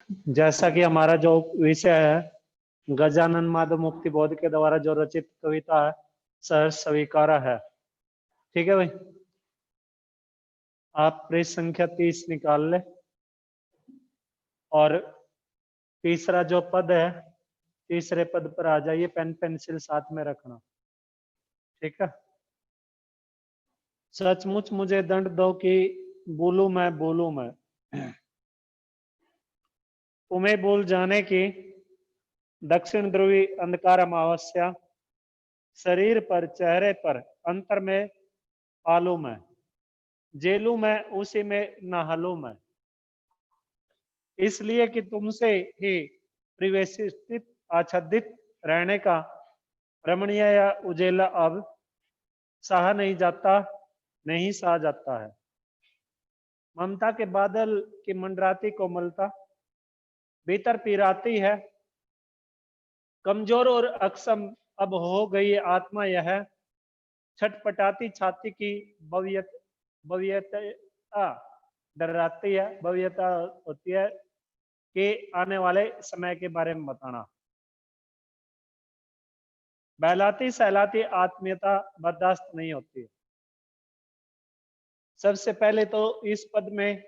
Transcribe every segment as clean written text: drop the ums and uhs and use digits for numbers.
जैसा कि हमारा जो विषय है गजानन माधव मुक्ति बोध के द्वारा जो रचित कविता है सहर्ष स्वीकारा है। ठीक है भाई, आप पृष्ठ संख्या 30 निकाल ले और तीसरा जो पद है तीसरे पद पर आ जाइए, पेन पेंसिल साथ में रखना। ठीक है। सचमुच मुझे दंड दो कि बोलूं मैं तुम्हें भूल जाने की दक्षिण ध्रुवी अंधकार अमावस्या शरीर पर चेहरे पर अंतर में पालू मैं, जेलू मैं उसी में नहालू मैं, इसलिए कि तुमसे ही परिवेशित आच्छादित रहने का रमणीय या उजेला अब सहा नहीं जाता, नहीं सहा जाता है। ममता के बादल की मंडराती कोमलता भीतर पिराती है, कमजोर और अक्षम अब हो गई आत्मा यह, छटपटाती छाती की भव्यता डराती है, भव्यता होती है कि आने वाले समय के बारे में बताना। बहलाती सहलाती आत्मीयता बर्दाश्त नहीं होती है। सबसे पहले तो इस पद में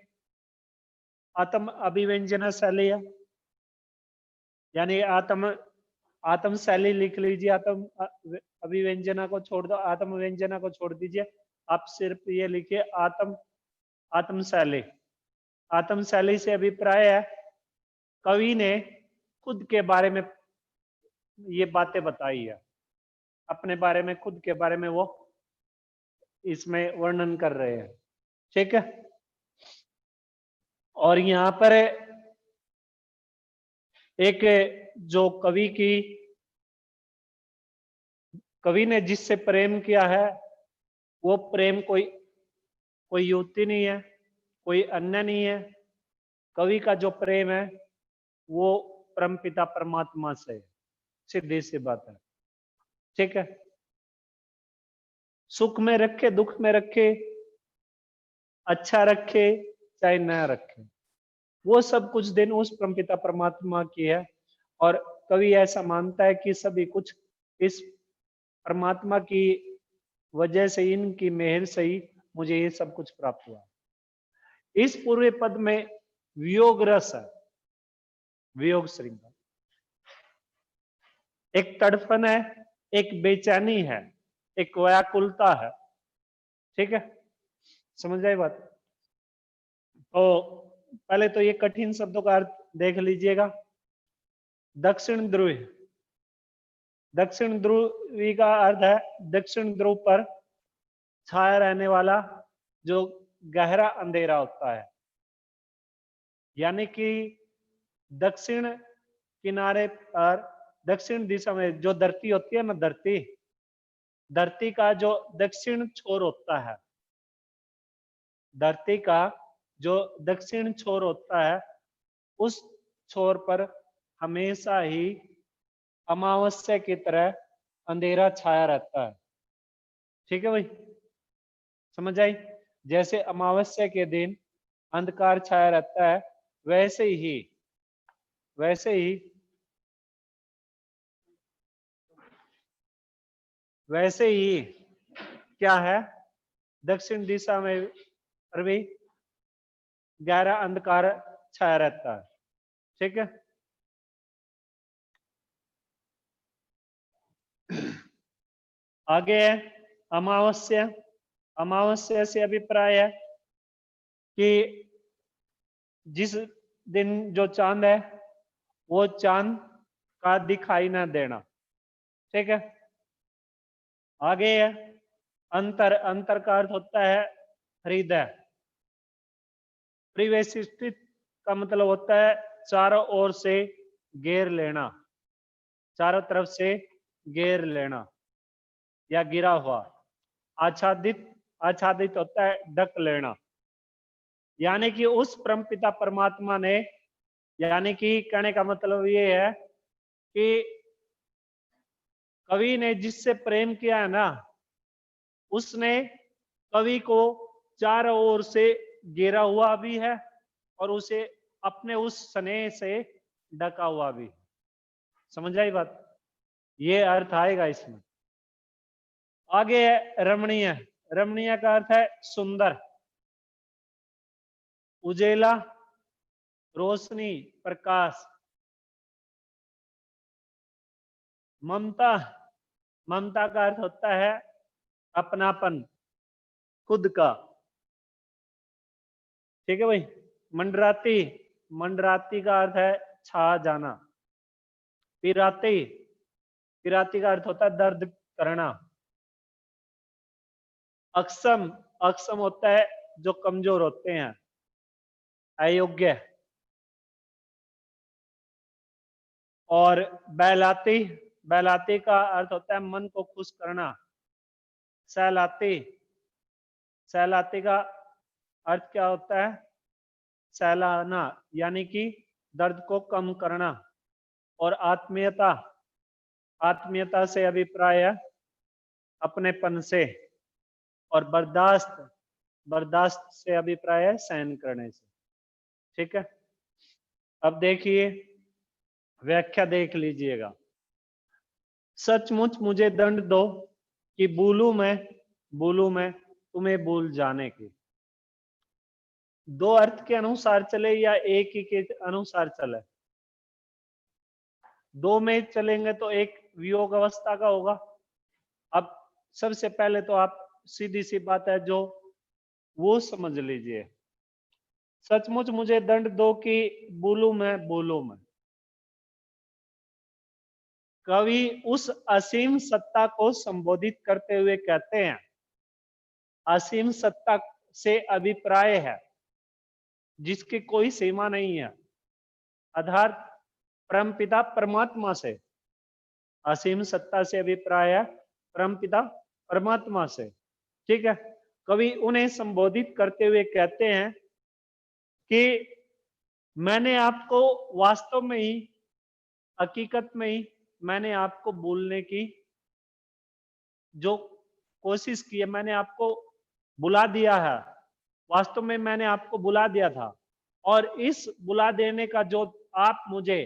आत्म अभिव्यंजना शैली है, यानी आत्म शैली लिख लीजिए, आत्म अभिव्यंजना को छोड़ दो, आत्म व्यंजना को छोड़ दीजिए, आप सिर्फ ये लिखिए आत्म शैली। आत्म शैली से अभिप्राय है कवि ने खुद के बारे में ये बातें बताई है, अपने बारे में खुद के बारे में वो इसमें वर्णन कर रहे हैं। ठीक है। और यहां पर एक जो कवि ने जिससे प्रेम किया है वो प्रेम कोई युक्ति नहीं है, कोई अन्य नहीं है। कवि का जो प्रेम है वो परमपिता परमात्मा से, सीधी सी बात है। ठीक है। सुख में रखे दुख में रखे, अच्छा रखे चाहे न रखे, वो सब कुछ दिन उस परमपिता परमात्मा की है। और कवि ऐसा मानता है कि सभी कुछ इस परमात्मा की वजह से, इनकी मेहर से ही मुझे ये सब कुछ प्राप्त हुआ। इस पूर्व पद में वियोग रस है, वियोग श्रृंगार, एक तड़फन है, एक बेचैनी है, एक व्याकुलता है। ठीक है, समझ आई बात। तो पहले तो ये कठिन शब्दों का अर्थ देख लीजिएगा। दक्षिण ध्रुव, दक्षिण ध्रुवी का अर्थ है दक्षिण ध्रुव पर छाया रहने वाला जो गहरा अंधेरा होता है, यानी कि दक्षिण किनारे पर, दक्षिण दिशा में जो धरती होती है ना, धरती का जो दक्षिण छोर होता है, धरती का जो दक्षिण छोर होता है उस छोर पर हमेशा ही अमावस्या की तरह अंधेरा छाया रहता है। ठीक है भाई, समझ आई। जैसे अमावस्या के दिन अंधकार छाया रहता है वैसे ही क्या है, दक्षिण दिशा में पर भी गहरा अंधकार छाया रहता है। ठीक है। आगे है अमावस्या। अमावस्या से अभिप्राय है कि जिस दिन जो चांद है वो चांद का दिखाई ना देना। ठीक है। आगे है अंतर। अंतर का अर्थ होता है हृदय। परिवेशित का मतलब होता है चारों ओर से घेर लेना, चारों तरफ से घेर लेना या गिरा हुआ। आच्छादित, आच्छादित होता है ढक लेना, यानी कि उस परमपिता परमात्मा ने, यानी कि कहने का मतलब ये है कि कवि ने जिससे प्रेम किया है ना, उसने कवि को चारों ओर से घेरा हुआ भी है और उसे अपने उस स्नेह से ढका हुआ भी। समझ आई बात? ये अर्थ आएगा इसमें। आगे है रमणीय। रमणीय का अर्थ है सुंदर, उजेला, रोशनी, प्रकाश। ममता, ममता का अर्थ होता है अपनापन, खुद का। ठीक है भाई। मंडराती, मंडराती का अर्थ है छा जाना। पिराती, पिराती का अर्थ होता है दर्द करना। अक्षम, अक्षम होता है जो कमजोर होते हैं, अयोग्य। और बहलाती, बहलाती का अर्थ होता है मन को खुश करना। सहलाती, सहलाती का अर्थ क्या होता है? सहलाना, यानी कि दर्द को कम करना। और आत्मीयता, आत्मीयता से अभिप्राय है अपनेपन से। और बर्दाश्त, बर्दाश्त से अभिप्राय है सहन करने से। ठीक है। अब देखिए व्याख्या देख लीजिएगा। सचमुच मुझे दंड दो कि भूलूं मैं तुम्हें भूल जाने की। दो अर्थ के अनुसार चले या एक ही के अनुसार चले? दो में चलेंगे तो एक वियोग अवस्था का होगा। अब सबसे पहले तो आप सीधी सी बात है जो वो समझ लीजिए। सचमुच मुझे दंड दो कि बोलूं मैं। कवि उस असीम सत्ता को संबोधित करते हुए कहते हैं, असीम सत्ता से अभिप्राय है जिसकी कोई सीमा नहीं है, अर्थात परमपिता परमात्मा से। असीम सत्ता से अभिप्राय है परमपिता परमात्मा से। ठीक है। कवि उन्हें संबोधित करते हुए कहते हैं कि मैंने आपको वास्तव में ही, हकीकत में ही मैंने आपको भूलने की जो कोशिश की है, मैंने आपको बुला दिया है। वास्तव में मैंने आपको बुला दिया था। और इस बुला देने का जो आप मुझे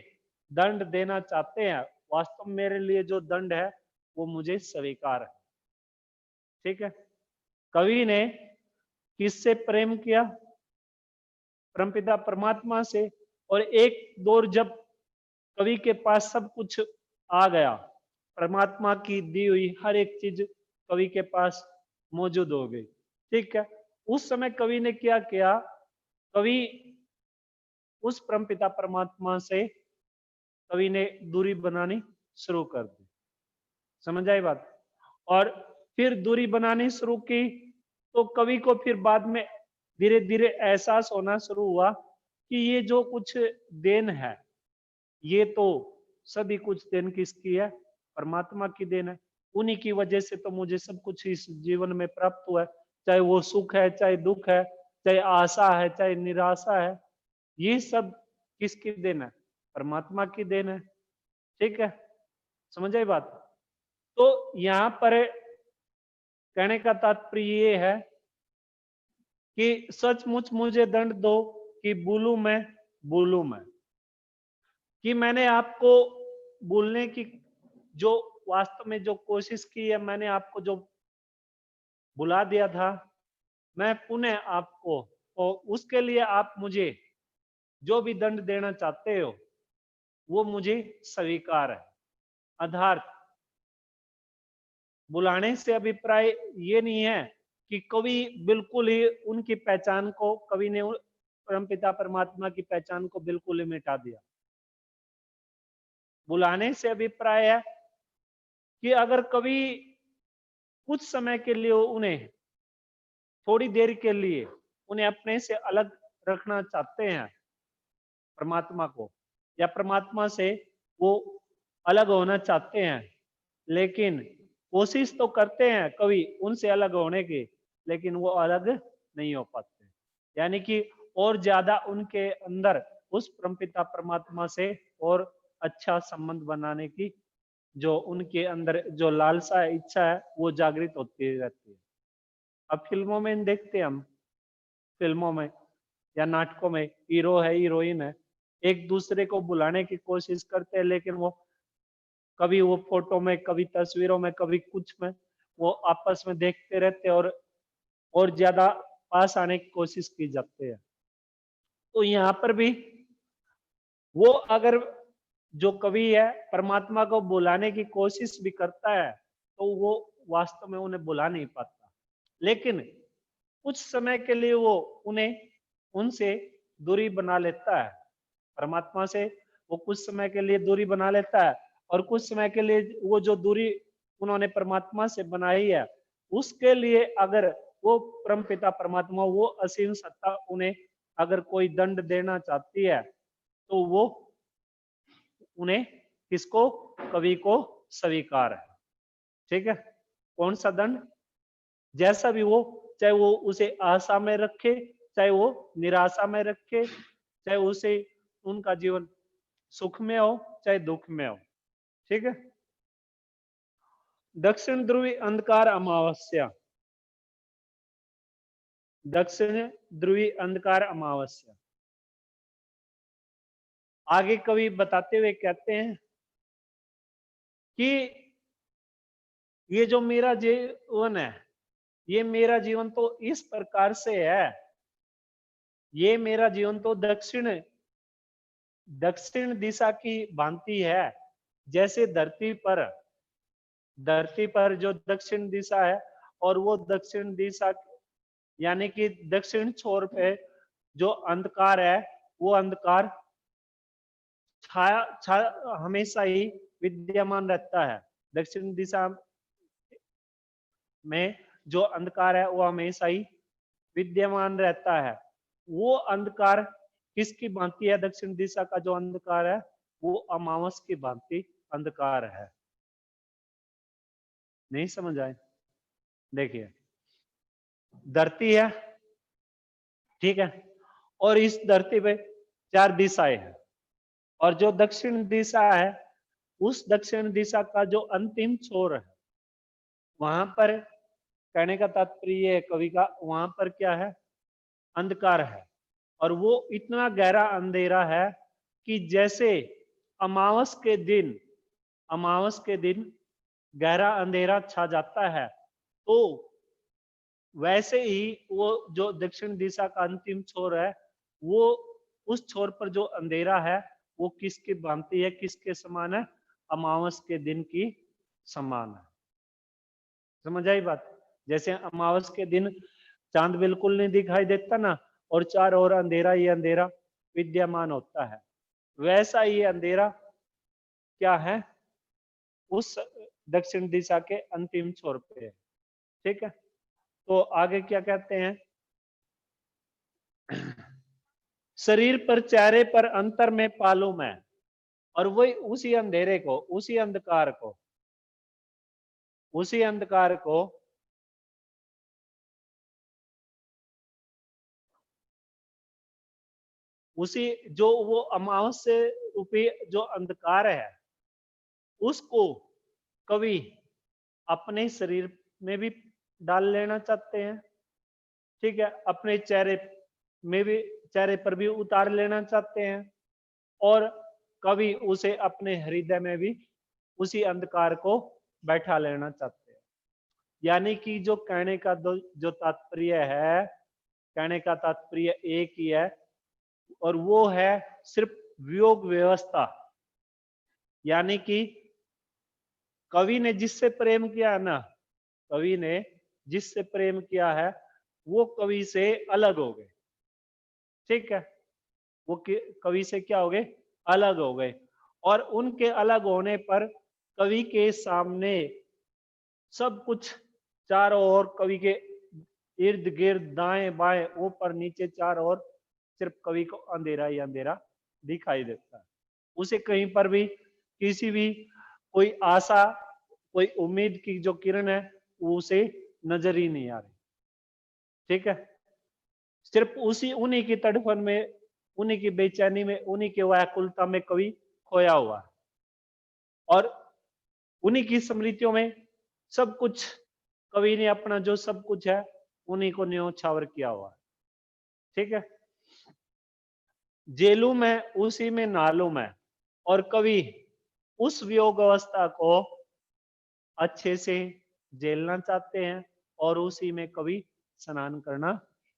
दंड देना चाहते हैं, वास्तव में मेरे लिए जो दंड है वो मुझे स्वीकार है। ठीक है। कवि ने किससे प्रेम किया? परमपिता परमात्मा से। और एक दौर जब कवि के पास सब कुछ आ गया, परमात्मा की दी हुई हर एक चीज कवि के पास मौजूद हो गई। ठीक है। उस समय कवि ने क्या किया? कवि उस परमपिता परमात्मा से कवि ने दूरी बनानी शुरू कर दी। समझ आई बात? और फिर दूरी बनानी शुरू की तो कवि को फिर बाद में धीरे धीरे एहसास होना शुरू हुआ कि ये जो कुछ देन है, ये तो सभी कुछ देन किसकी है? परमात्मा की देन है। उन्हीं की वजह से तो मुझे सब कुछ इस जीवन में प्राप्त हुआ है, चाहे वो सुख है, चाहे दुख है, चाहे आशा है, चाहे निराशा है। ये सब किसकी देन है? परमात्मा की देन है। ठीक है। समझ आई बात? तो यहां पर कहने का तात्पर्य ये है कि सचमुच मुझे दंड दो कि भूलूं मैं, कि मैंने आपको भूलने की जो वास्तव में जो कोशिश की है, मैंने आपको जो बुला दिया था, मैं पुनः आपको, और उसके लिए आप मुझे जो भी दंड देना चाहते हो वो मुझे स्वीकार है। अर्थात बुलाने से अभिप्राय ये नहीं है कि कवि बिल्कुल ही उनकी पहचान को, कवि ने परमपिता परमात्मा की पहचान को बिल्कुल ही मिटा दिया। बुलाने से अभिप्राय है कि अगर कवि कुछ समय के लिए उन्हें, थोड़ी देर के लिए उन्हें अपने से अलग रखना चाहते हैं, परमात्मा को, या परमात्मा से वो अलग होना चाहते हैं, लेकिन कोशिश तो करते हैं कवि उनसे अलग होने की, लेकिन वो अलग नहीं हो पाते। यानी कि और ज्यादा उनके अंदर उस परमपिता परमात्मा से और अच्छा संबंध बनाने की जो उनके अंदर जो लालसा है, इच्छा है, वो जागृत होती रहती है। अब फिल्मों में देखते हैं हम, फिल्मों में या नाटकों में हीरो है, हीरोइन है, एक दूसरे को बुलाने की कोशिश करते हैं, लेकिन वो कभी वो फोटो में, कभी तस्वीरों में, कभी कुछ में वो आपस में देखते रहते हैं और ज्यादा पास आने की कोशिश की जाती है। तो यहाँ पर भी वो अगर जो कवि है परमात्मा को बुलाने की कोशिश भी करता है, तो वो वास्तव में उन्हें बुला नहीं पाता, लेकिन कुछ समय के लिए वो उन्हें उनसे दूरी बना लेता है। परमात्मा से वो कुछ समय के लिए दूरी बना लेता है, और कुछ समय के लिए वो जो दूरी उन्होंने परमात्मा से बनाई है, उसके लिए अगर वो परमपिता परमात्मा, वो असीम सत्ता उन्हें अगर कोई दंड देना चाहती है, तो वो उन्हें किसको, कवि को स्वीकार है। ठीक है, कौन सा दंड, जैसा भी हो, चाहे वो उसे आशा में रखे, चाहे वो निराशा में रखे, चाहे उसे उनका जीवन सुख में हो चाहे दुख में हो। ठीक है, दक्षिण ध्रुवी अंधकार अमावस्या, दक्षिण ध्रुवी अंधकार अमावस्या। आगे कवि बताते हुए कहते हैं कि ये जो मेरा जीवन है, ये मेरा जीवन तो इस प्रकार से है, ये मेरा जीवन तो दक्षिण दक्षिण दिशा की भांति है। जैसे धरती पर जो दक्षिण दिशा है, और वो दक्षिण दिशा यानी कि दक्षिण छोर पे जो अंधकार है, वो अंधकार छाया छाया हमेशा ही विद्यमान रहता है। दक्षिण दिशा में जो अंधकार है वो हमेशा ही विद्यमान रहता है। वो अंधकार किसकी भांति है, दक्षिण दिशा का जो अंधकार है वो अमावस की भांति अंधकार है। नहीं समझ आए? देखिए, धरती है, ठीक है, और इस धरती पे 4 दिशाएं हैं, और जो दक्षिण दिशा है, उस दक्षिण दिशा का जो अंतिम छोर है, वहां पर कहने का तात्पर्य है कवि का, वहां पर क्या है, अंधकार है। और वो इतना गहरा अंधेरा है कि जैसे अमावस के दिन अमावस के दिन गहरा अंधेरा छा जाता है, तो वैसे ही वो जो दक्षिण दिशा का अंतिम छोर है, वो उस छोर पर जो अंधेरा है वो किसकी भांति है, किसके समान है, अमावस के दिन की समान है। समझ आई बात? जैसे अमावस के दिन चांद बिल्कुल नहीं दिखाई देता ना, और चारों ओर अंधेरा ही अंधेरा विद्यमान होता है, वैसा ही अंधेरा क्या है, उस दक्षिण दिशा के अंतिम छोर पे है। ठीक है, तो आगे क्या कहते हैं, शरीर पर चेहरे पर अंतर में मालूम है, और वही उसी अंधेरे को, उसी अंधकार को उसी जो वो अमावस से रूपी जो अंधकार है, उसको कवि अपने शरीर में भी डाल लेना चाहते हैं। ठीक है, अपने में भी चेहरे पर भी उतार लेना चाहते हैं, और कवि उसे अपने हृदय में भी उसी अंधकार को बैठा लेना चाहते हैं। यानी कि जो कहने का जो तात्पर्य है, कहने का तात्पर्य एक ही है, और वो है सिर्फ वियोग व्यवस्था। यानी कि कवि ने जिससे प्रेम किया ना, कवि ने जिससे प्रेम किया है, वो कवि से अलग हो गए। ठीक है, वो कवि से क्या हो गए, अलग हो गए, और उनके अलग होने पर कवि के सामने सब कुछ चारों ओर, कवि के इर्द गिर्द, दाएं बाएं, ऊपर नीचे, चारों ओर सिर्फ कवि को अंधेरा ही अंधेरा दिखाई देता है। उसे कहीं पर भी किसी भी कोई आशा, कोई उम्मीद की जो किरण है, वो उसे नजर ही नहीं आ रही। ठीक है, सिर्फ उसी उन्हीं की तड़फन में, उन्हीं की बेचैनी में, उन्हीं की व्याकुलता में कवि खोया हुआ है, और उन्हीं की स्मृतियों में सब कुछ, कवि ने अपना जो सब कुछ है उन्हीं को न्योछावर किया हुआ है। ठीक है, जेलू मैं उसी में नालू मैं, और कवि उस वियोग अवस्था को अच्छे से झेलना चाहते हैं और उसी में कवि स्नान करना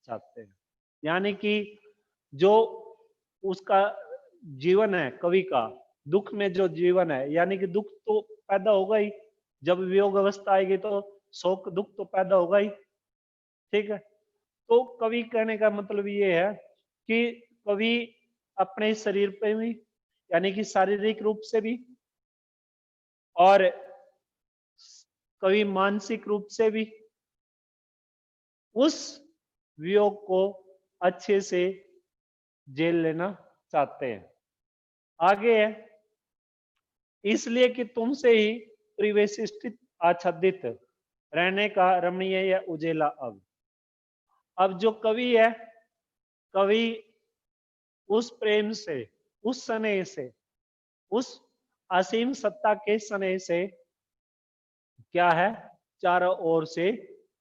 चाहते हैं। यानी कि जो उसका जीवन है कवि का, दुख में जो जीवन है, यानी कि दुख तो पैदा होगा ही, जब वियोग अवस्था आएगी तो शोक दुख तो पैदा होगा ही। ठीक है, तो कवि कहने का मतलब ये है कि कवि अपने शरीर पे भी, यानी कि शारीरिक रूप से भी, और कवि मानसिक रूप से भी उस वियोग को अच्छे से झेल लेना चाहते हैं। आगे है, इसलिए कि तुमसे ही परिवेशिष्टित आच्छादित रहने का रमणीय या उजेला अब जो कवि है, कवि उस प्रेम से, उस स्नेह से, उस असीम सत्ता के स्नेह से क्या है, चारों ओर से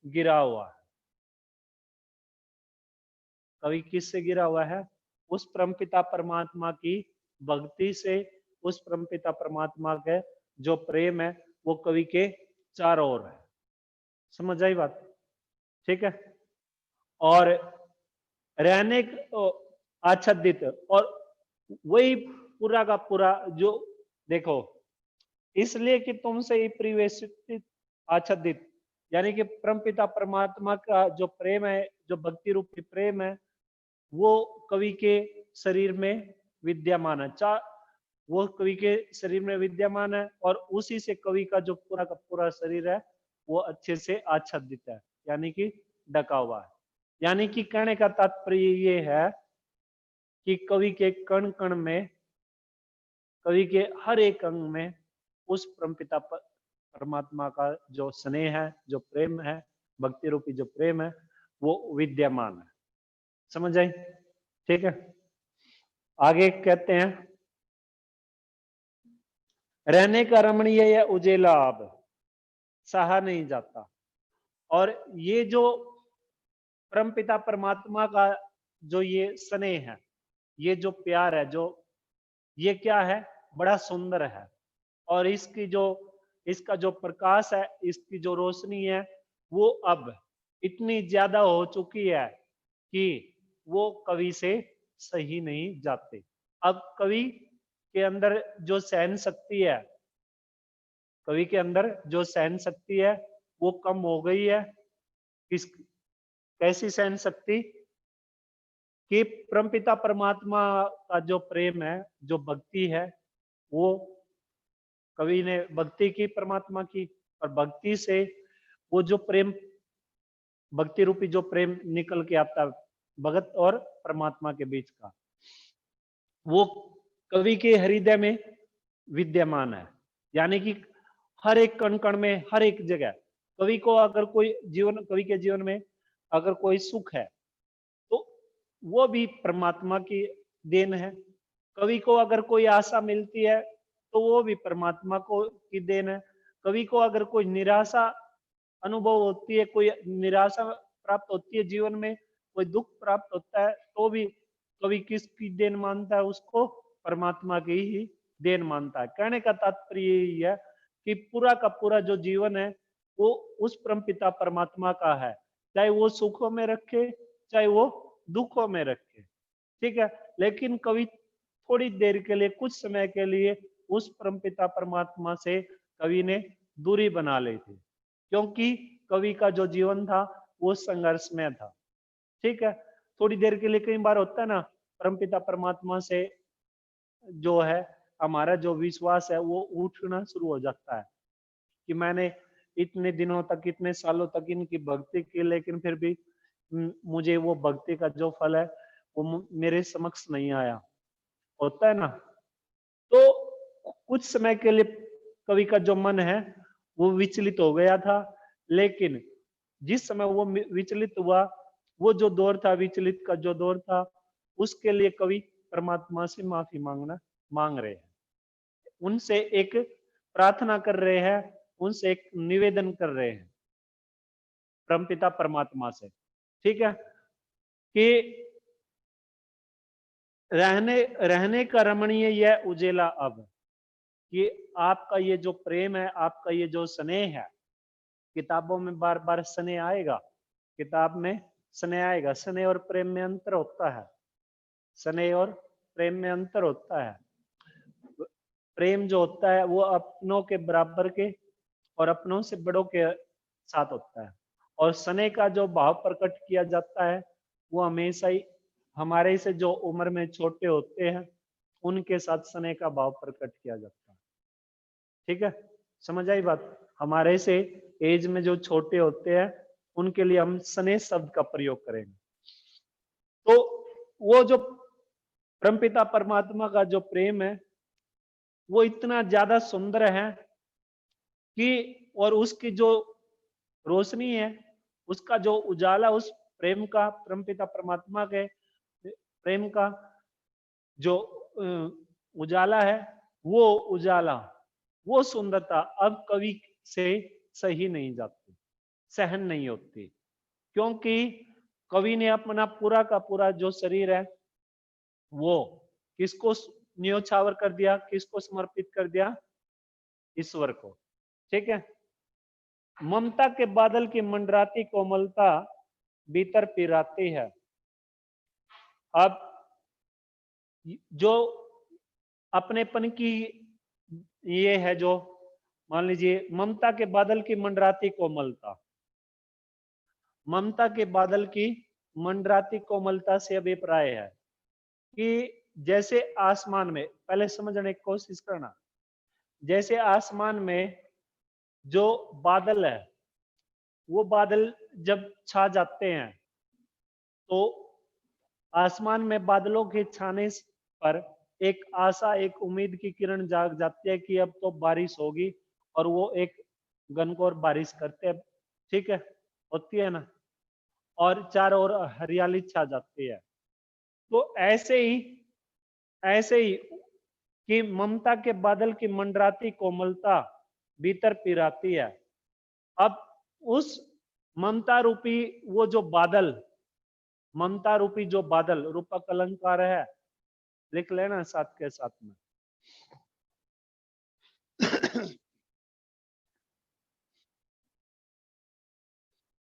गिरा हुआ है। कवि किससे गिरा हुआ है? उस परमपिता परमात्मा की भक्ति से, उस परमपिता परमात्मा के जो प्रेम है वो कवि के चारों ओर है। समझ आई बात? ठीक है। और रहने आच्छादित, और वही पूरा का पूरा जो देखो, इसलिए कि तुमसे ही परिवेशित आच्छादित, यानी कि परमपिता परमात्मा का जो प्रेम है, जो भक्ति रूपी प्रेम है, वो कवि के शरीर में विद्यमान है। वो कवि के शरीर में विद्यमान है, और उसी से कवि का जो पूरा का पूरा शरीर है वो अच्छे से आच्छादित है, यानी कि ढका हुआ है। यानी कि कहने का तात्पर्य ये है कि कवि के कण कण में, कवि के हर एक अंग में उस परमपिता परमात्मा का जो स्नेह है, जो प्रेम है, भक्ति रूपी जो प्रेम है, वो विद्यमान है। समझ आई? ठीक है। आगे कहते हैं, रहने का रमणीय या उजेला अब सहा नहीं जाता। और ये जो परमपिता परमात्मा का जो ये स्नेह है, ये जो प्यार है, जो ये क्या है, बड़ा सुंदर है। और इसका जो प्रकाश है, इसकी जो रोशनी है, वो अब इतनी ज्यादा हो चुकी है कि वो कवि से सही नहीं जाते। अब कवि के अंदर जो सहन शक्ति है, कवि के अंदर जो सहन शक्ति है वो कम हो गई है। किस कैसी सहन शक्ति? कि परमपिता परमात्मा का जो प्रेम है, जो भक्ति है, वो कवि ने भक्ति की परमात्मा की, और भक्ति से वो जो प्रेम, भक्ति रूपी जो प्रेम निकल के आता है भगत और परमात्मा के बीच का, वो कवि के हृदय में विद्यमान है। यानी कि हर एक कण कण में, हर एक जगह कवि को अगर कोई जीवन, कवि के जीवन में अगर कोई सुख है तो वो भी परमात्मा की देन है। कवि को अगर कोई आशा मिलती है तो वो भी परमात्मा को की देन है। कवि को अगर कोई निराशा अनुभव होती है, कोई निराशा प्राप्त होती है जीवन में, कोई दुख प्राप्त होता है, तो भी कवि किसकी देन मानता है? उसको परमात्मा की ही देन मानता है। कहने का तात्पर्य यही है कि पूरा का पूरा जो जीवन है वो उस परमपिता परमात्मा का है, चाहे वो सुखों में रखे, चाहे वो दुखों में रखे। ठीक है। लेकिन कवि थोड़ी देर के लिए, कुछ समय के लिए उस परमपिता परमात्मा से कवि ने दूरी बना ली थी, क्योंकि कवि का जो जीवन था वो संघर्षमय था। ठीक है। थोड़ी देर के लिए कई बार होता है ना, परमपिता परमात्मा से जो है हमारा जो विश्वास है वो उठना शुरू हो जाता है कि मैंने इतने दिनों तक, इतने सालों तक इनकी भक्ति की, लेकिन फिर भी मुझे वो भक्ति का जो फल है वो मेरे समक्ष नहीं आया। होता है ना। तो कुछ समय के लिए कवि का जो मन है वो विचलित हो गया था, लेकिन जिस समय वो विचलित हुआ, वो जो दौर था, विचलित का जो दौर था, उसके लिए कवि परमात्मा से माफी मांग रहे हैं, उनसे एक प्रार्थना कर रहे हैं, उनसे एक निवेदन कर रहे हैं परमपिता परमात्मा से। ठीक है। कि रहने का रमणीय यह उजेला अब, कि आपका ये जो प्रेम है, आपका ये जो स्नेह है, किताबों में बार बार स्नेह आएगा, किताब में स्नेह आएगा। स्नेह और प्रेम में अंतर होता है, स्नेह और प्रेम में अंतर होता है। प्रेम जो होता है वो अपनों के बराबर के और अपनों से बड़ों के साथ होता है, और स्नेह का जो भाव प्रकट किया जाता है वो हमेशा ही हमारे से जो उम्र में छोटे होते हैं उनके साथ स्नेह का भाव प्रकट किया जाता है। ठीक है, समझ आई बात? हमारे से एज में जो छोटे होते हैं उनके लिए हम स्नेह शब्द का प्रयोग करेंगे। तो वो जो परमपिता परमात्मा का जो प्रेम है वो इतना ज्यादा सुंदर है कि, और उसकी जो रोशनी है, उसका जो उजाला, उस प्रेम का, परमपिता परमात्मा के प्रेम का जो उजाला है, वो उजाला, वो सुंदरता अब कवि से सही नहीं जाती, सहन नहीं होती, क्योंकि कवि ने अपना पूरा का पूरा जो शरीर है वो किसको न्योछावर कर दिया, किसको समर्पित कर दिया? ईश्वर को। ठीक है, ममता के बादल की मंडराती कोमलता भीतर पिराती है। अब जो अपनेपन की ये है, जो मान लीजिए ममता के बादल की मंडराती कोमलता, ममता के बादल की मंडराती कोमलता से अभिप्राय है कि जैसे आसमान में, पहले समझने की कोशिश करना, जैसे आसमान में जो बादल है वो बादल जब छा जाते हैं तो आसमान में बादलों के छाने पर एक आशा, एक उम्मीद की किरण जाग जाती है कि अब तो बारिश होगी, और वो एक घनघोर बारिश करते हैं। ठीक है, होती है ना, और चारों ओर हरियाली छा जाती है। तो ऐसे ही कि ममता के बादल की मंडराती कोमलता भीतर पिराती है। अब उस ममता रूपी वो जो बादल, ममता रूपी जो बादल, रूपक अलंकार है, लिख लेना साथ के साथ में।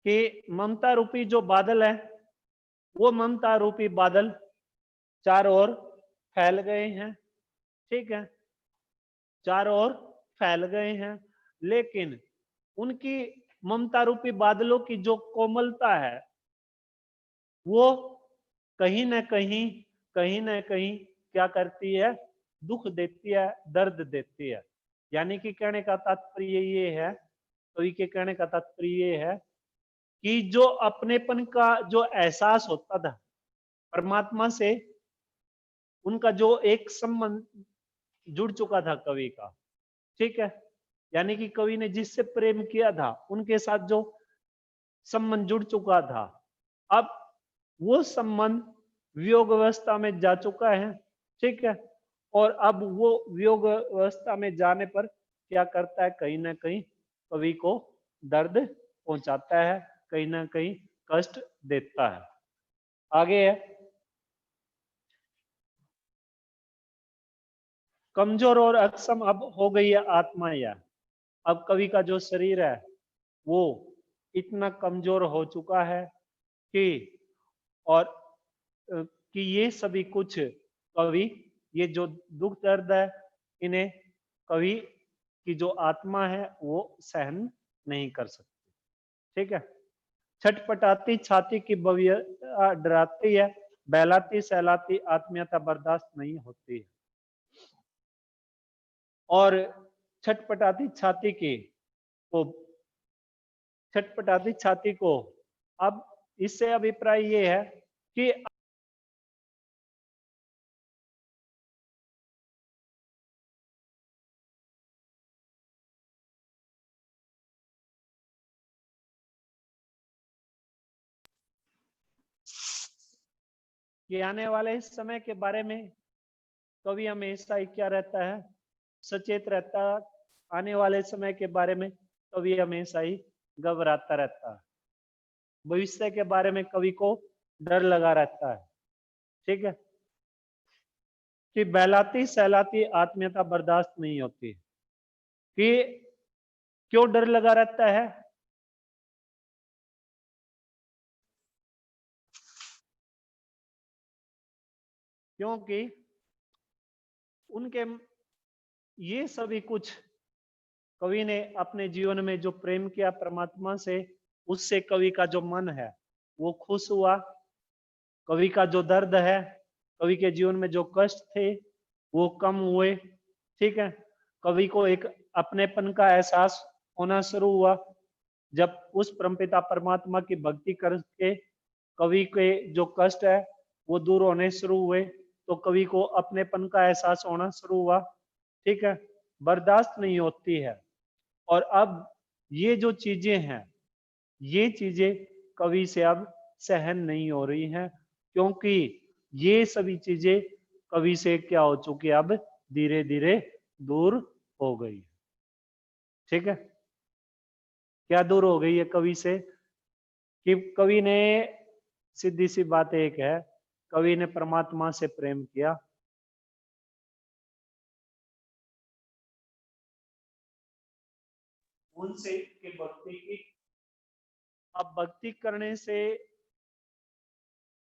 कि ममता रूपी जो बादल है, वो ममता रूपी बादल चारों ओर फैल गए हैं। ठीक है, चारों ओर फैल गए हैं, लेकिन उनकी ममता रूपी बादलों की जो कोमलता है वो कहीं ना कहीं क्या करती है? दुख देती है, दर्द देती है। यानी कि कहने का तात्पर्य ये है, कवि के कहने का तात्पर्य ये है कि जो अपनेपन का जो एहसास होता था परमात्मा से, उनका जो एक संबंध जुड़ चुका था कवि का। ठीक है, यानी कि कवि ने जिससे प्रेम किया था उनके साथ जो संबंध जुड़ चुका था, अब वो संबंध वियोग अवस्था में जा चुका है। ठीक है, और अब वो वियोग अवस्था में जाने पर क्या करता है? कहीं ना कहीं कवि को दर्द पहुंचाता है, कहीं ना कहीं कष्ट देता है। आगे है, कमजोर और अक्षम अब हो गई है आत्मा यह। अब कवि का जो शरीर है वो इतना कमजोर हो चुका है कि, और कि ये सभी कुछ कवि, ये जो दुख दर्द है, इन्हें कवि की जो आत्मा है वो सहन नहीं कर सकती। ठीक है, छटपटाती छाती की भव्य डराती है, बहलाती सहलाती आत्मीयता बर्दाश्त नहीं होती है। और छटपटाती छाती की को छटपटाती छाती को, अब इससे अभिप्राय ये है कि आने वाले इस समय के बारे में कवि हमेशा ही क्या रहता है? सचेत रहता है। आने वाले समय के बारे में कवि हमेशा ही घबराता रहता है। भविष्य के बारे में कवि को डर लगा रहता है। ठीक है, कि बहलाती सहलाती आत्मीयता बर्दाश्त नहीं होती, कि क्यों डर लगा रहता है? क्योंकि उनके ये सभी कुछ कवि ने अपने जीवन में जो प्रेम किया परमात्मा से, उससे कवि का जो मन है वो खुश हुआ। कवि का जो दर्द है, कवि के जीवन में जो कष्ट थे वो कम हुए। ठीक है, कवि को एक अपनेपन का एहसास होना शुरू हुआ। जब उस परमपिता परमात्मा की भक्ति करके कवि के जो कष्ट है वो दूर होने शुरू हुए, तो कवि को अपनेपन का एहसास होना शुरू हुआ। ठीक है, बर्दाश्त नहीं होती है। और अब ये जो चीजें हैं, ये चीजें कवि से अब सहन नहीं हो रही हैं, क्योंकि ये सभी चीजें कवि से क्या हो चुकी है, अब धीरे धीरे दूर हो गई। ठीक है, क्या दूर हो गई है कवि से? कि कवि ने, सीधी सी बात एक है, कवि ने परमात्मा से प्रेम किया, उनसे की भक्ति की। अब भक्ति करने से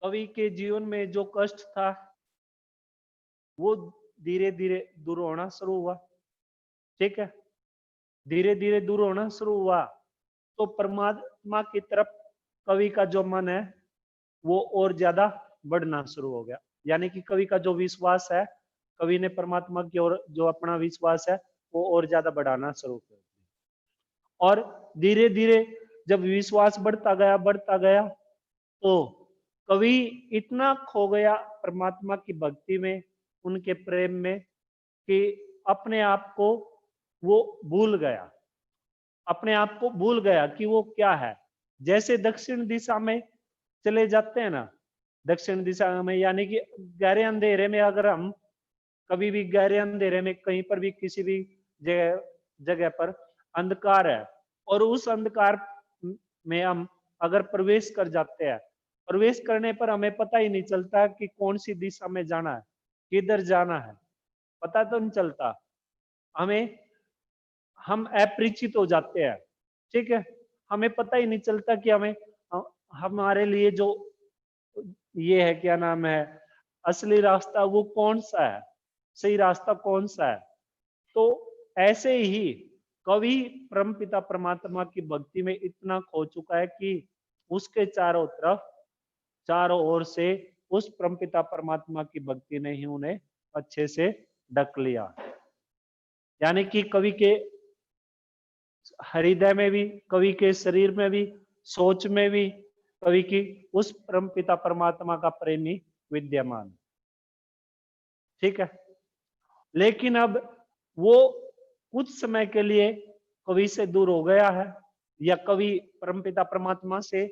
कवि के जीवन में जो कष्ट था वो धीरे धीरे दूर होना शुरू हुआ। ठीक है, धीरे धीरे दूर होना शुरू हुआ, तो परमात्मा की तरफ कवि का जो मन है वो और ज्यादा बढ़ना शुरू हो गया। यानी कि कवि का जो विश्वास है, कवि ने परमात्मा की ओर जो अपना विश्वास है वो और ज्यादा बढ़ाना शुरू कर दिया। और धीरे धीरे जब विश्वास बढ़ता गया, तो कवि इतना खो गया परमात्मा की भक्ति में, उनके प्रेम में, कि अपने आप को वो भूल गया। अपने आप को भूल गया कि वो क्या है। जैसे दक्षिण दिशा में चले जाते हैं ना, दक्षिण दिशा में यानी कि गहरे अंधेरे में, अगर हम कभी भी गहरे अंधेरे में कहीं पर भी किसी भी जगह जगह पर अंधकार है, और उस अंधकार में हम अगर प्रवेश कर जाते हैं, प्रवेश करने पर हमें पता ही नहीं चलता कि कौन सी दिशा में जाना है, किधर जाना है, पता तो नहीं चलता हमें। हम अपरिचित हो जाते हैं। ठीक है, हमें पता ही नहीं चलता कि हमें हमारे लिए जो ये है, क्या नाम है, असली रास्ता वो कौन सा है, सही रास्ता कौन सा है। तो ऐसे ही कवि परमपिता परमात्मा की भक्ति में इतना खो चुका है कि उसके चारों तरफ, चारों ओर से उस परमपिता परमात्मा की भक्ति ने ही उन्हें अच्छे से ढक लिया। यानी कि कवि के हृदय में भी, कवि के शरीर में भी, सोच में भी कवि की उस परमपिता परमात्मा का प्रेमी विद्यमान। ठीक है, लेकिन अब वो कुछ समय के लिए कवि से दूर हो गया है, या कवि परमपिता परमात्मा से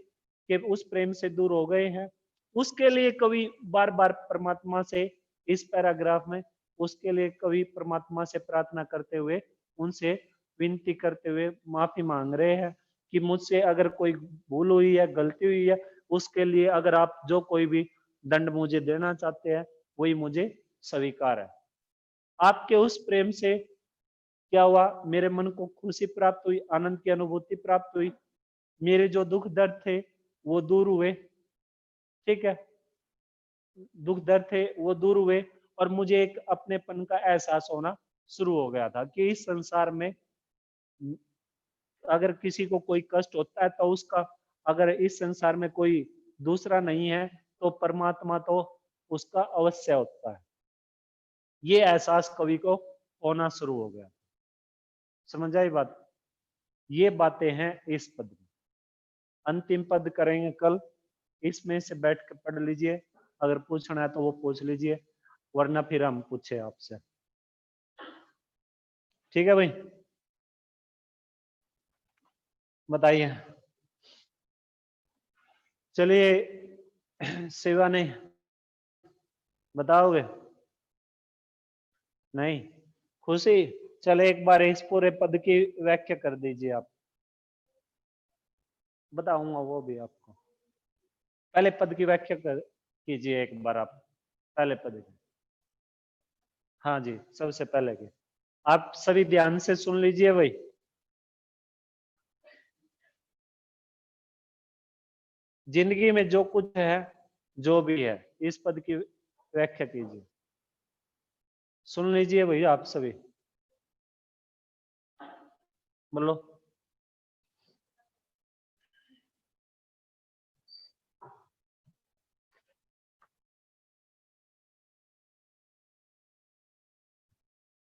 के उस प्रेम से दूर हो गए हैं। उसके लिए कवि बार बार परमात्मा से, इस पैराग्राफ में उसके लिए कवि परमात्मा से प्रार्थना करते हुए, उनसे विनती करते हुए माफी मांग रहे हैं कि मुझसे अगर कोई भूल हुई है, गलती हुई है, उसके लिए अगर आप जो कोई भी दंड मुझे देना चाहते हैं वही मुझे स्वीकार है। आपके उस प्रेम से क्या हुआ, मेरे मन को खुशी प्राप्त हुई, आनंद की अनुभूति प्राप्त हुई, मेरे जो दुख दर्द थे वो दूर हुए। ठीक है, दुख दर्द थे वो दूर हुए, और मुझे एक अपनेपन का एहसास होना शुरू हो गया था कि इस संसार में अगर किसी को कोई कष्ट होता है तो उसका, अगर इस संसार में कोई दूसरा नहीं है तो परमात्मा तो उसका अवश्य होता है। ये एहसास कवि को होना शुरू हो गया। समझ आई बात? ये बातें हैं इस पद में। अंतिम पद करेंगे कल, इसमें से बैठ के पढ़ लीजिए, अगर पूछना है तो वो पूछ लीजिए, वरना फिर हम पूछे आपसे। ठीक है भाई, बताइए। चलिए सेवा ने बताओगे? नहीं? खुशी, चले एक बार इस पूरे पद की व्याख्या कर दीजिए आप। बताऊंगा वो भी आपको। पहले पद की व्याख्या कर कीजिए एक बार आप, पहले पद की। हाँ जी, सबसे पहले की आप सभी ध्यान से सुन लीजिए भाई। जिंदगी में जो कुछ है, जो भी है, इस पद की व्याख्या कीजिए। सुन लीजिए भैया आप सभी, बोलो।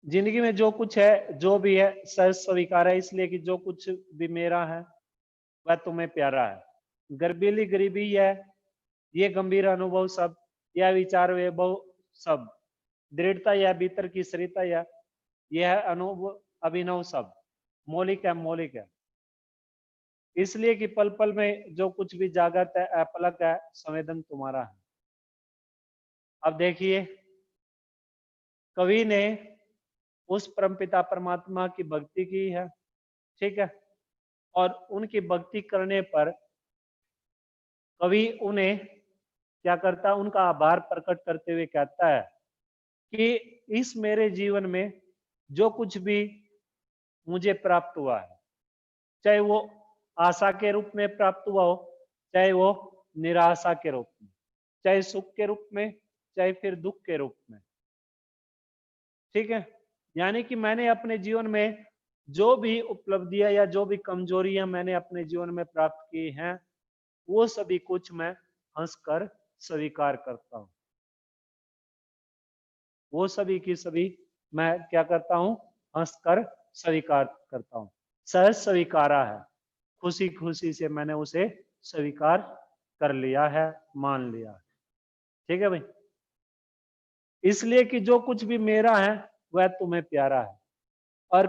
जिंदगी में जो कुछ है, जो भी है, सहज स्वीकार है, इसलिए कि जो कुछ भी मेरा है वह तुम्हें प्यारा है। गर्बीली गरीबी है, ये गंभीर अनुभव सब, यह विचार वैभव सब, दृढ़ता या भीतर की सरिता या यह अनुभव अभिनव सब, मौलिक है, मौलिक है। इसलिए कि पल पल में जो कुछ भी जागत है, अपलक है, संवेदन तुम्हारा है। अब देखिए, कवि ने उस परमपिता परमात्मा की भक्ति की है, ठीक है, और उनकी भक्ति करने पर कवि उन्हें क्या करता है, उनका आभार प्रकट करते हुए कहता है कि इस मेरे जीवन में जो कुछ भी मुझे प्राप्त हुआ है, चाहे वो आशा के रूप में प्राप्त हुआ हो, चाहे वो निराशा के रूप में, चाहे सुख के रूप में, चाहे फिर दुख के रूप में, ठीक है। यानी कि मैंने अपने जीवन में जो भी उपलब्धियां या जो भी कमजोरियां मैंने अपने जीवन में प्राप्त की हैं, वो सभी कुछ मैं हंसकर स्वीकार करता हूं। वो सभी की सभी मैं क्या करता हूं, हंसकर स्वीकार करता हूं। सहज स्वीकारा है, खुशी खुशी से मैंने उसे स्वीकार कर लिया है, मान लिया है, ठीक है भाई। इसलिए कि जो कुछ भी मेरा है वह तुम्हें प्यारा है। और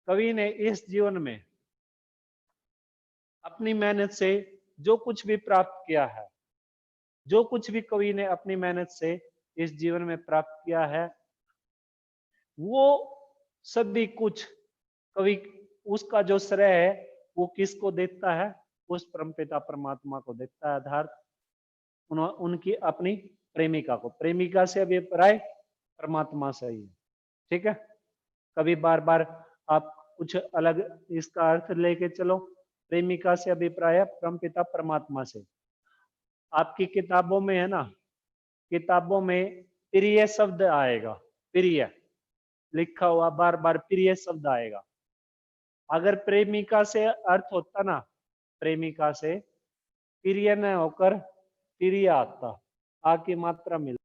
कवि ने इस जीवन में अपनी मेहनत से जो कुछ भी प्राप्त किया है, जो कुछ भी कवि ने अपनी मेहनत से इस जीवन में प्राप्त किया है, वो सभी कुछ कवि उसका जो श्रेय है वो किसको देता है, उस परमपिता परमात्मा को देता है। आधार उनकी अपनी प्रेमिका को, प्रेमिका से अभिप्राय परमात्मा से ही है, ठीक है। कभी बार बार आप कुछ अलग इसका अर्थ लेके चलो, प्रेमिका से अभिप्राय परमपिता परमात्मा से। आपकी किताबों में है ना, किताबों में प्रिय शब्द आएगा, प्रिय लिखा हुआ बार बार प्रिय शब्द आएगा। अगर प्रेमिका से अर्थ होता ना, प्रेमिका से प्रिय न होकर प्रिय आता, आ की मात्रा मिल,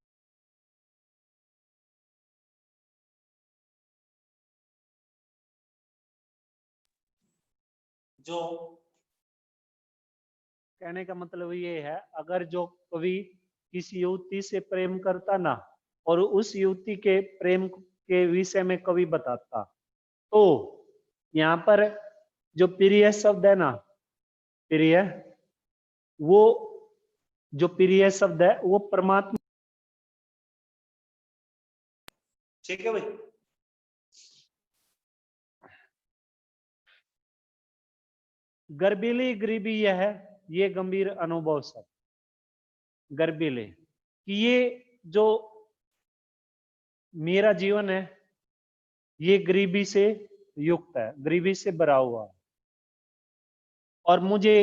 जो कहने का मतलब ये है, अगर जो कवि किसी युवती से प्रेम करता ना और उस युवती के प्रेम के विषय में कवि बताता, तो यहाँ पर जो प्रिय शब्द है ना, प्रिय, वो जो प्रिय शब्द है वो परमात्मा, ठीक है भाई। गर्बीली गरीबी यह है, ये गंभीर अनुभव सब, गर्बीले कि ये जो मेरा जीवन है ये गरीबी से युक्त है, गरीबी से भरा हुआ है। और मुझे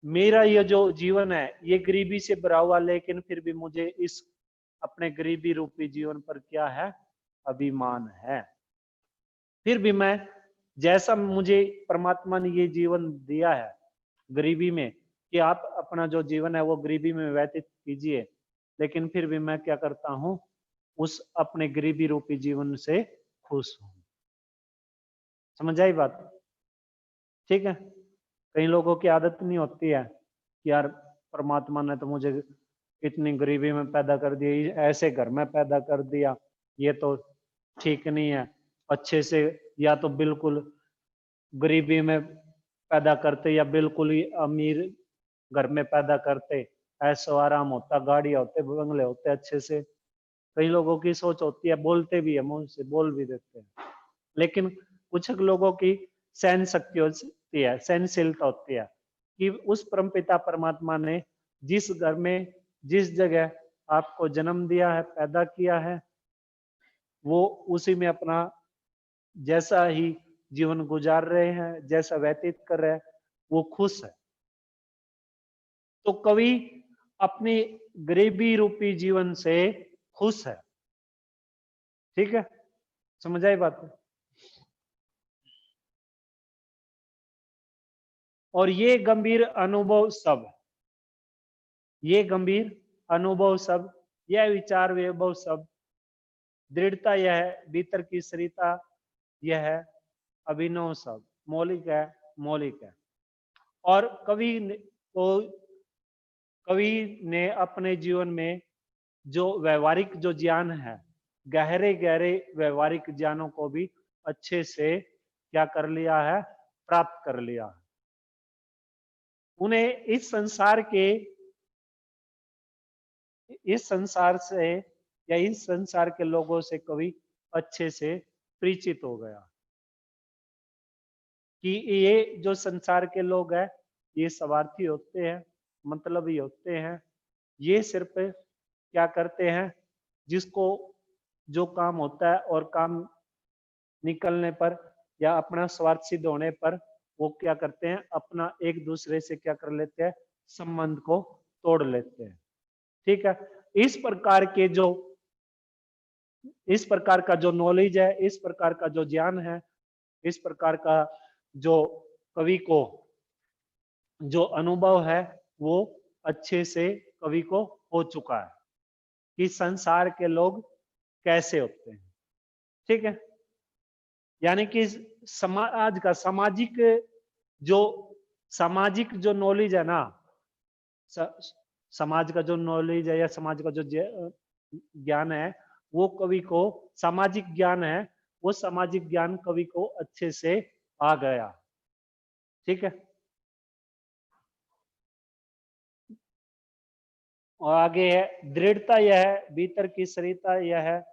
मेरा ये जो जीवन है ये गरीबी से भरा हुआ, लेकिन फिर भी मुझे इस अपने गरीबी रूपी जीवन पर क्या है, अभिमान है। फिर भी मैं, जैसा मुझे परमात्मा ने ये जीवन दिया है गरीबी में, कि आप अपना जो जीवन है वो गरीबी में व्यतीत कीजिए, लेकिन फिर भी मैं क्या करता हूं, उस अपने गरीबी रूपी जीवन से खुश हूं। समझ आई बात, ठीक है। कई लोगों की आदत नहीं होती है कि यार परमात्मा ने तो मुझे इतनी गरीबी में पैदा कर दिया, ऐसे घर में पैदा कर दिया, ये तो ठीक नहीं है। अच्छे से या तो बिल्कुल गरीबी में पैदा करते या बिल्कुल ही अमीर घर में पैदा करते, ऐशो आराम होता, गाड़ी होते, बंगले होते अच्छे से। कई लोगों की सोच होती है, बोलते भी है, मुंह से बोल भी देते हैं, लेकिन कुछ लोगों की सहन शक्ति होती है, सहनशीलता होती है कि उस परमपिता परमात्मा ने जिस घर में, जिस जगह आपको जन्म दिया है, पैदा किया है, वो उसी में अपना जैसा ही जीवन गुजार रहे हैं, जैसा व्यतीत कर रहे हैं, वो खुश है। तो कवि अपनी गरीबी रूपी जीवन से खुश है। ठीक है, समझ आई बात? और ये गंभीर अनुभव सब, ये गंभीर अनुभव सब, यह विचार वैभव सब, दृढ़ता यह है, भीतर की सरिता यह है, अभिनव सब, मौलिक है, मौलिक है। और कवि ने अपने जीवन में जो व्यवहारिक जो ज्ञान है, गहरे गहरे व्यवहारिक ज्ञानों को भी अच्छे से क्या कर लिया है, प्राप्त कर लिया है। उन्हें इस संसार से या इस संसार के लोगों से कवि अच्छे से परिचित हो गया कि ये जो संसार के लोग हैं, ये स्वार्थी होते हैं, मतलबी होते हैं। ये सिर्फ क्या करते हैं, जिसको जो काम होता है और काम निकलने पर या अपना स्वार्थ सिद्ध होने पर वो क्या करते हैं, अपना एक दूसरे से क्या कर लेते हैं, संबंध को तोड़ लेते हैं। ठीक है, इस प्रकार का जो नॉलेज है, इस प्रकार का जो ज्ञान है, इस प्रकार का जो कवि को जो अनुभव है, वो अच्छे से कवि को हो चुका है कि संसार के लोग कैसे होते हैं। ठीक है, यानी कि समाज का सामाजिक जो नॉलेज है ना, समाज का जो नॉलेज है या समाज का जो ज्ञान है, वो कवि को सामाजिक ज्ञान है, वो सामाजिक ज्ञान कवि को अच्छे से आ गया। ठीक है, और आगे है, दृढ़ता यह है, भीतर की सरिता यह है,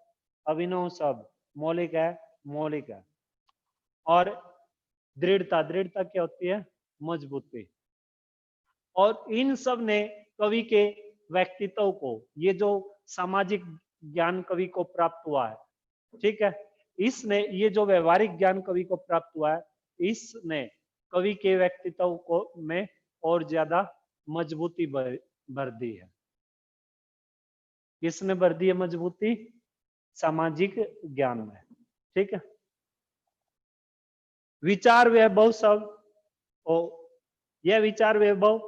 अभिनव सब, मौलिक है, मौलिक है। और दृढ़ता, दृढ़ता क्या होती है, मजबूती। और इन सब ने कवि के व्यक्तित्व को, ये जो सामाजिक ज्ञान कवि को प्राप्त हुआ है, ठीक है, इसने ये जो व्यवहारिक ज्ञान कवि को प्राप्त हुआ है, इसने कवि के व्यक्तित्व को में और ज्यादा मजबूती भर दी है। किसने भर दी है मजबूती? सामाजिक ज्ञान में। ठीक है, विचार वैभव सब, ओ यह विचार वैभव,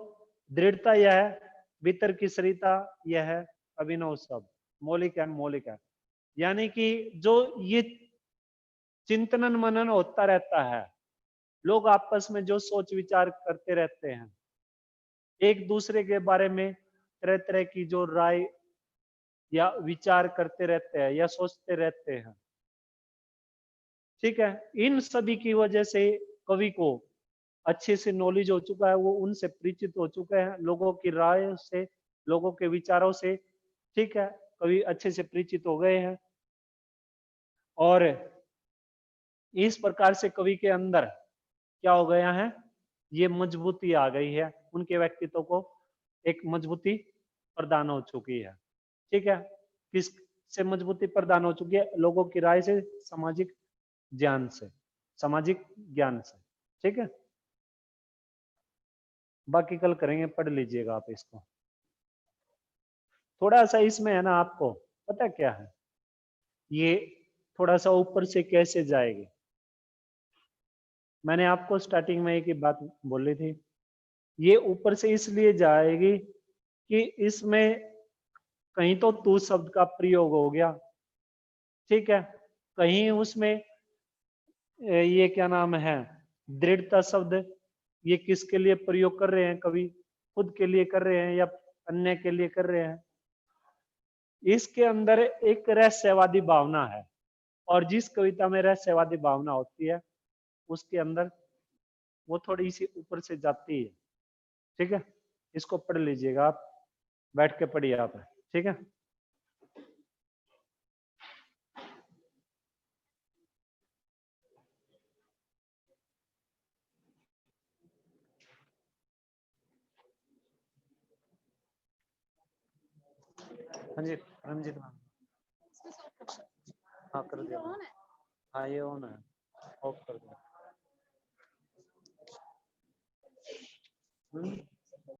दृढ़ता यह है, भीतर की सरिता यह है, अभिनव सब, मौलिक है, मौलिक है। यानी कि जो ये चिंतन मनन होता रहता है, लोग आपस में जो सोच विचार करते रहते हैं, एक दूसरे के बारे में तरह तरह की जो राय या विचार करते रहते हैं या सोचते रहते हैं, ठीक है, इन सभी की वजह से कवि को अच्छे से नॉलेज हो चुका है, वो उनसे परिचित हो चुके हैं, लोगों की राय से, लोगों के विचारों से, ठीक है, कवि अच्छे से परिचित हो गए हैं। और इस प्रकार से कवि के अंदर क्या हो गया है, ये मजबूती आ गई है, उनके व्यक्तित्व को एक मजबूती प्रदान हो चुकी है। ठीक है, किस से मजबूती प्रदान हो चुकी है? लोगों की राय से, सामाजिक ज्ञान से, सामाजिक ज्ञान से। ठीक है, बाकी कल करेंगे, पढ़ लीजिएगा आप इसको। थोड़ा सा इसमें है ना, आपको पता क्या है, ये थोड़ा सा ऊपर से कैसे जाएगी। मैंने आपको स्टार्टिंग में एक ही बात बोली थी, ये ऊपर से इसलिए जाएगी कि इसमें कहीं तो तू शब्द का प्रयोग हो गया, ठीक है, कहीं उसमें ये क्या नाम है, दृढ़ता शब्द, ये किसके लिए प्रयोग कर रहे हैं, कवि खुद के लिए कर रहे हैं या अन्य के लिए कर रहे हैं। इसके अंदर एक रहस्यवादी भावना है, और जिस कविता में रहस्यवादी भावना होती है, उसके अंदर वो थोड़ी सी ऊपर से जाती है। ठीक है, इसको पढ़ लीजिएगा आप, बैठ के पढ़िए आप। ठीक है, हाँ जी रंजीत मैम। हाँ कर दिया। हाँ ये ऑन है, ऑफ कर दिया।